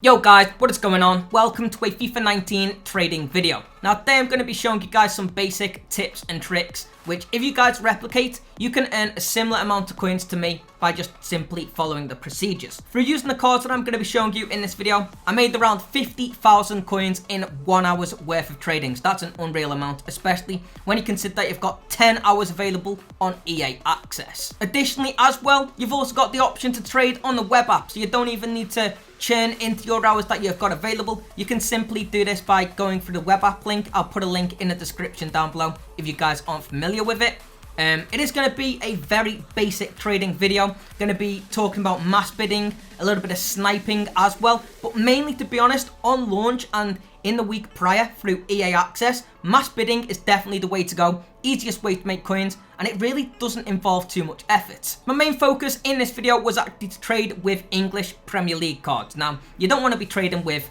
Yo guys, what is going on? Welcome to a FIFA 19 trading video. Now today I'm going to be showing you guys some basic tips and tricks which if you guys replicate, you can earn a similar amount of coins to me by just simply following the procedures. Through using the cards that I'm going to be showing you in this video, I made around 50,000 coins in 1 hour's worth of trading. So that's an unreal amount, especially when you consider that you've got 10 hours available on EA Access. Additionally as well, you've also got the option to trade on the web app, so you don't even need to churn into your hours that you've got available. You can simply do this by going through the web app link. I'll put a link in the description down below if you guys aren't familiar with it. It is going to be a very basic trading video. Going to be talking about mass bidding, a little bit of sniping as well, but mainly, to be honest, on launch and in the week prior through EA Access, mass bidding is definitely the way to go. Easiest way to make coins, and it really doesn't involve too much effort. My main focus in this video was actually to trade with English Premier League cards. Now, you don't want to be trading with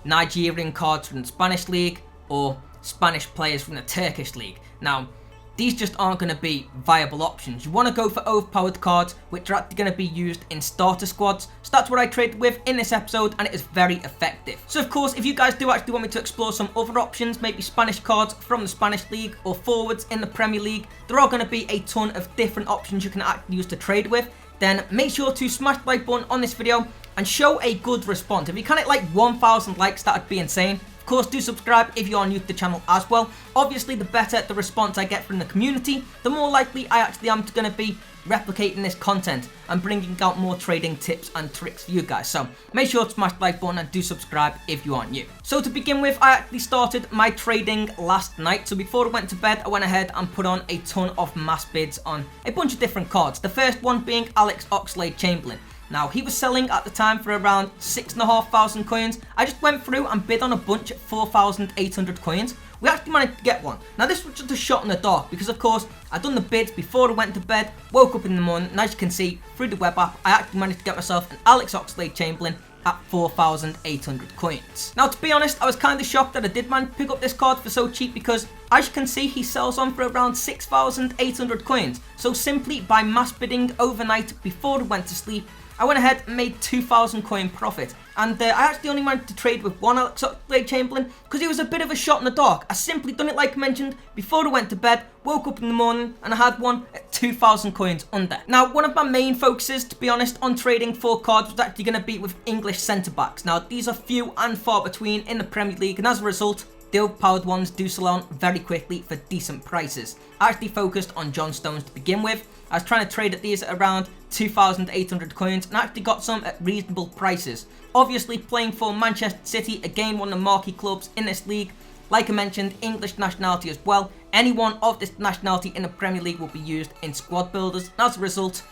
Nigerian cards from the Spanish League or Spanish players from the Turkish League. Now, these just aren't going to be viable options. You want to go for overpowered cards, which are actually going to be used in starter squads. So that's what I traded with in this episode, and it is very effective. So of course, if you guys do actually want me to explore some other options, maybe Spanish cards from the Spanish League or forwards in the Premier League, there are going to be a ton of different options you can actually use to trade with. Then make sure to smash the like button on this video and show a good response. If you can hit like 1,000 likes, that would be insane. Of course, do subscribe if you are new to the channel as well. Obviously, the better the response I get from the community, the more likely I actually am going to be replicating this content and bringing out more trading tips and tricks for you guys. So make sure to smash the like button and do subscribe if you are new. So to begin with, I actually started my trading last night. So before I went to bed, I went ahead and put on a ton of mass bids on a bunch of different cards. The first one being Alex Oxlade-Chamberlain. Now, he was selling at the time for around 6,500 coins. I just went through and bid on a bunch at 4,800 coins. We actually managed to get one. Now, this was just a shot in the dark because, of course, I'd done the bids before I went to bed, woke up in the morning, and as you can see, through the web app, I actually managed to get myself an Alex Oxlade-Chamberlain at 4,800 coins. Now, to be honest, I was kind of shocked that I did manage to pick up this card for so cheap because, as you can see, he sells on for around 6,800 coins. So simply by mass bidding overnight before I went to sleep, I went ahead and made 2,000 coin profit, and I actually only managed to trade with one Alex Oxlade-Chamberlain because he was a bit of a shot in the dark. I simply done it like I mentioned before I went to bed, woke up in the morning, and I had one at 2,000 coins under. Now, one of my main focuses, to be honest, on trading for cards was actually going to be with English centre-backs. Now, these are few and far between in the Premier League, and as a result, the overpowered ones do sell on very quickly for decent prices. I actually focused on John Stones to begin with. I was trying to trade at these at around 2,800 coins and actually got some at reasonable prices. Obviously, playing for Manchester City, again one of the marquee clubs in this league. Like I mentioned, English nationality as well. Anyone of this nationality in the Premier League will be used in squad builders. And as a result,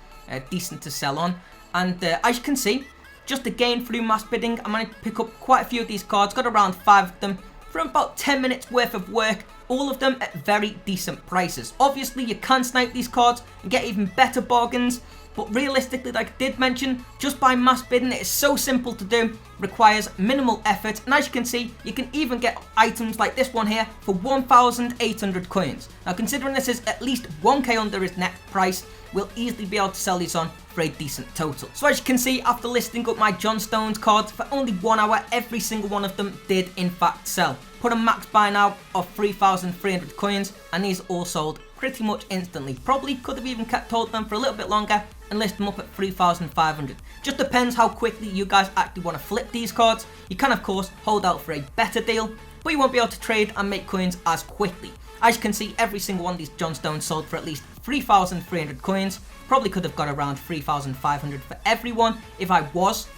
decent to sell on. And as you can see, just again through mass bidding, I managed to pick up quite a few of these cards. Got around 5 of them from about 10 minutes worth of work, all of them at very decent prices. Obviously, you can snipe these cards and get even better bargains, but realistically, like I did mention, just by mass bidding, it is so simple to do, requires minimal effort, and as you can see, you can even get items like this one here for 1,800 coins. Now, considering this is at least 1k under his net price, we'll easily be able to sell these on for a decent total. So as you can see, after listing up my John Stones cards for only 1 hour, every single one of them did in fact sell. Put a max buy now of 3,300 coins, and these all sold pretty much instantly. Probably could have even kept hold of them for a little bit longer and list them up at 3,500. Just depends how quickly you guys actually want to flip these cards. You can of course hold out for a better deal, but you won't be able to trade and make coins as quickly. As you can see, every single one of these John Stones sold for at least 3,300 coins. Probably could have got around 3,500 for everyone if I was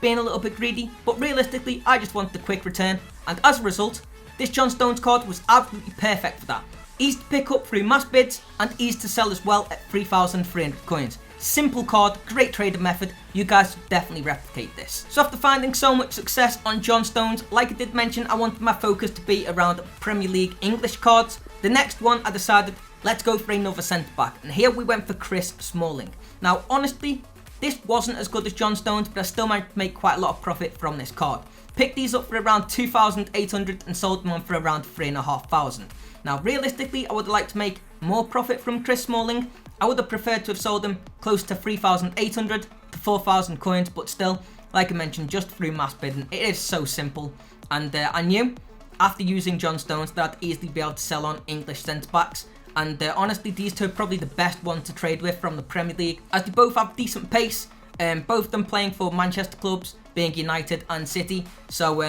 being a little bit greedy, but realistically, I just wanted a quick return, and as a result, this John Stones card was absolutely perfect for that. Easy to pick up through mass bids and easy to sell as well at 3,300 coins. Simple card, great trading method. You guys should definitely replicate this. So after finding so much success on John Stones, like I did mention, I wanted my focus to be around Premier League English cards. The next one, I decided, let's go for another centre-back. And here we went for Chris Smalling. Now, honestly, this wasn't as good as John Stones, but I still managed to make quite a lot of profit from this card. Picked these up for around 2,800 and sold them on for around 3,500. Now, realistically, I would like to make more profit from Chris Smalling. I would have preferred to have sold them close to 3,800 to 4,000 coins, but still, like I mentioned, just through mass bidding. It is so simple, and I knew after using John Stones that I'd easily be able to sell on English centre-backs. And honestly, these two are probably the best one to trade with from the Premier League, as they both have decent pace, both of them playing for Manchester clubs, being United and City. So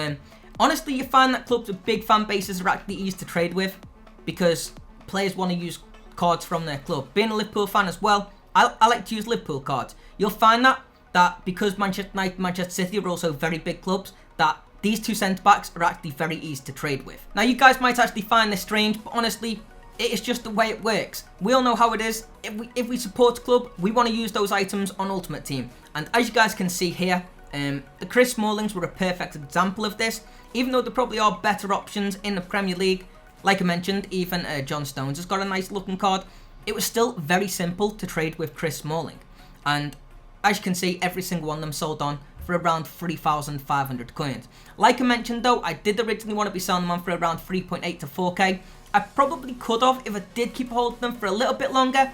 honestly, you find that clubs with big fan bases are actually easy to trade with, because players want to use cards from their club. Being a Liverpool fan as well, I like to use Liverpool cards. You'll find that because Manchester United, Manchester City are also very big clubs, that these two centre-backs are actually very easy to trade with. Now, you guys might actually find this strange, but honestly, it is just the way it works. We all know how it is. If we support a club, we want to use those items on Ultimate Team. And as you guys can see here, the Chris Smallings were a perfect example of this. Even though there probably are better options in the Premier League, like I mentioned, even John Stones has got a nice looking card. It was still very simple to trade with Chris Smalling. And as you can see, every single one of them sold on for around 3,500 coins. Like I mentioned though, I did originally want to be selling them on for around 3.8 to 4k. I probably could have if I did keep hold of them for a little bit longer,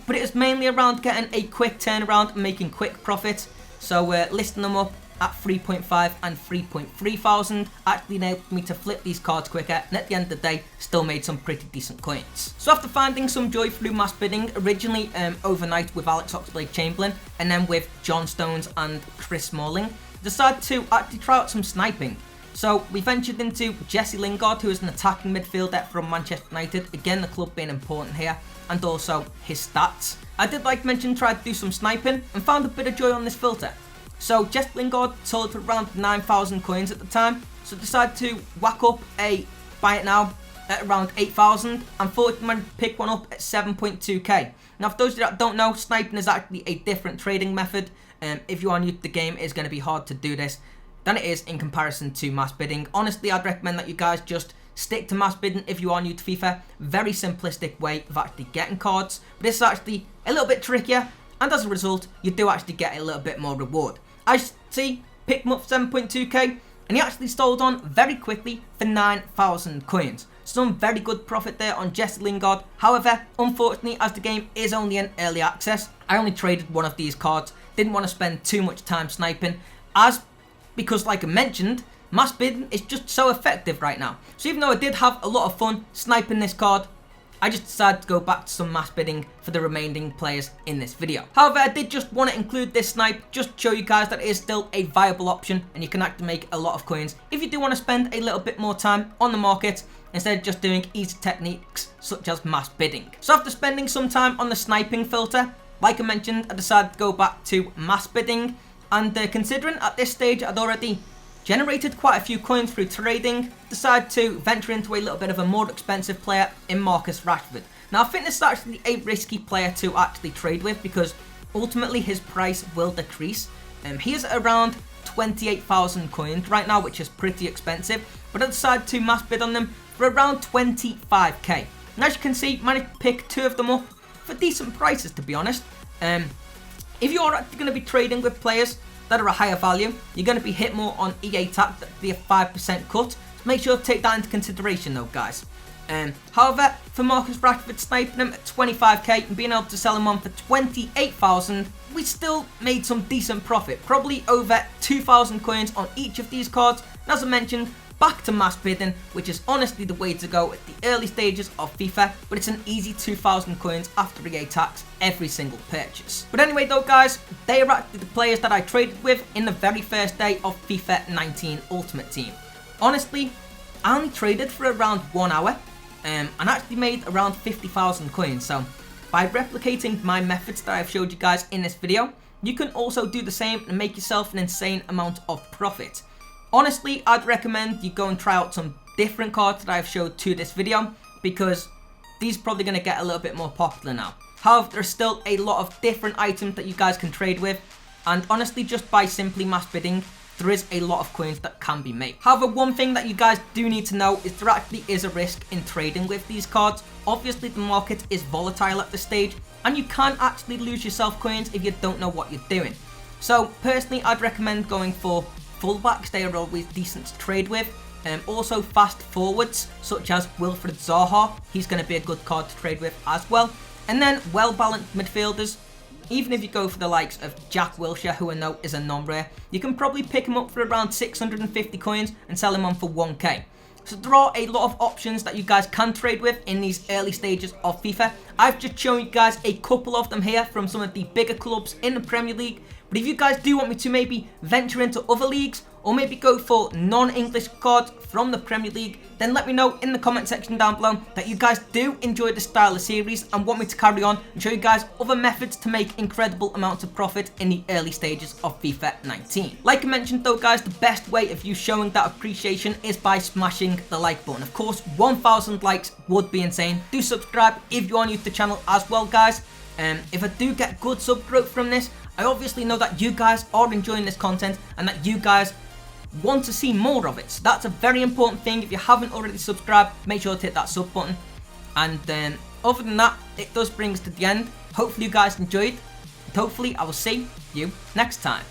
but it was mainly around getting a quick turnaround and making quick profits. So listing them up at 3.5 and 3.3 thousand actually enabled me to flip these cards quicker, and at the end of the day still made some pretty decent coins. So after finding some joy through mass bidding, originally overnight with Alex Oxlade-Chamberlain and then with John Stones and Chris Smalling, decided to actually try out some sniping. So we ventured into Jesse Lingard, who is an attacking midfielder from Manchester United, again the club being important here, and also his stats. I did, like mentioned, try to do some sniping and found a bit of joy on this filter. So Jesse Lingard sold for around 9,000 coins at the time, so decided to whack up a buy it now at around 8,000 and thought I might pick one up at 7.2k. Now for those of you that don't know, sniping is actually a different trading method. If you are new to the game, it's going to be hard to do this than it is in comparison to mass bidding. Honestly, I'd recommend that you guys just stick to mass bidding if you are new to FIFA. Very simplistic way of actually getting cards, but this is actually a little bit trickier, and as a result, you do actually get a little bit more reward. As you see, picked him up for 7.2k, and he actually sold on very quickly for 9,000 coins. Some very good profit there on Jesse Lingard. However, unfortunately, as the game is only in early access, I only traded one of these cards. Didn't want to spend too much time sniping, because like I mentioned, mass bidding is just so effective right now. So even though I did have a lot of fun sniping this card, I just decided to go back to some mass bidding for the remaining players in this video. However, I did just want to include this snipe just to show you guys that it is still a viable option and you can actually make a lot of coins if you do want to spend a little bit more time on the market instead of just doing easy techniques such as mass bidding. So after spending some time on the sniping filter, like I mentioned, I decided to go back to mass bidding. And considering at this stage I'd already generated quite a few coins through trading, decided to venture into a little bit of a more expensive player in Marcus Rashford. Now I think this is actually a risky player to actually trade with because ultimately his price will decrease. He is around 28,000 coins right now, which is pretty expensive, but I decided to mass bid on them for around 25k. And as you can see, managed to pick two of them up for decent prices, to be honest. If you're actually going to be trading with players that are a higher value, you're going to be hit more on EA tax, that'd be a 5% cut. So make sure to take that into consideration though, guys. However, for Marcus Rashford, sniping him at 25k and being able to sell him on for 28,000, we still made some decent profit. Probably over 2,000 coins on each of these cards. And as I mentioned, back to mass bidding, which is honestly the way to go at the early stages of FIFA, but it's an easy 2,000 coins after EA tax every single purchase. But anyway though guys, they are actually the players that I traded with in the very first day of FIFA 19 Ultimate Team. Honestly, I only traded for around 1 hour and actually made around 50,000 coins. So by replicating my methods that I've showed you guys in this video, you can also do the same and make yourself an insane amount of profit. Honestly, I'd recommend you go and try out some different cards that I've showed to this video because these are probably going to get a little bit more popular now. However, there's still a lot of different items that you guys can trade with, and honestly, just by simply mass bidding, there is a lot of coins that can be made. However, one thing that you guys do need to know is there actually is a risk in trading with these cards. Obviously, the market is volatile at this stage, and you can actually lose yourself coins if you don't know what you're doing. So personally, I'd recommend going for fullbacks. They are always decent to trade with. Also fast forwards such as Wilfred Zaha, he's going to be a good card to trade with as well. And then well balanced midfielders even if you go for the likes of Jack Wilshere, who I know is a non-rare, you can probably pick him up for around 650 coins and sell him on for 1k. So there are a lot of options that you guys can trade with in these early stages of FIFA. I've just shown you guys a couple of them here from some of the bigger clubs in the Premier League. But if you guys do want me to maybe venture into other leagues, or maybe go for non-English cards from the Premier League, then let me know in the comment section down below that you guys do enjoy this style of series and want me to carry on and show you guys other methods to make incredible amounts of profit in the early stages of FIFA 19. Like I mentioned though guys, the best way of you showing that appreciation is by smashing the like button. Of course, 1,000 likes would be insane. Do subscribe if you are new to the channel as well guys. If I do get good sub growth from this, I obviously know that you guys are enjoying this content and that you guys want to see more of it. So that's a very important thing. If you haven't already subscribed, make sure to hit that sub button. And then other than that, it does bring us to the end. Hopefully you guys enjoyed. And hopefully I will see you next time.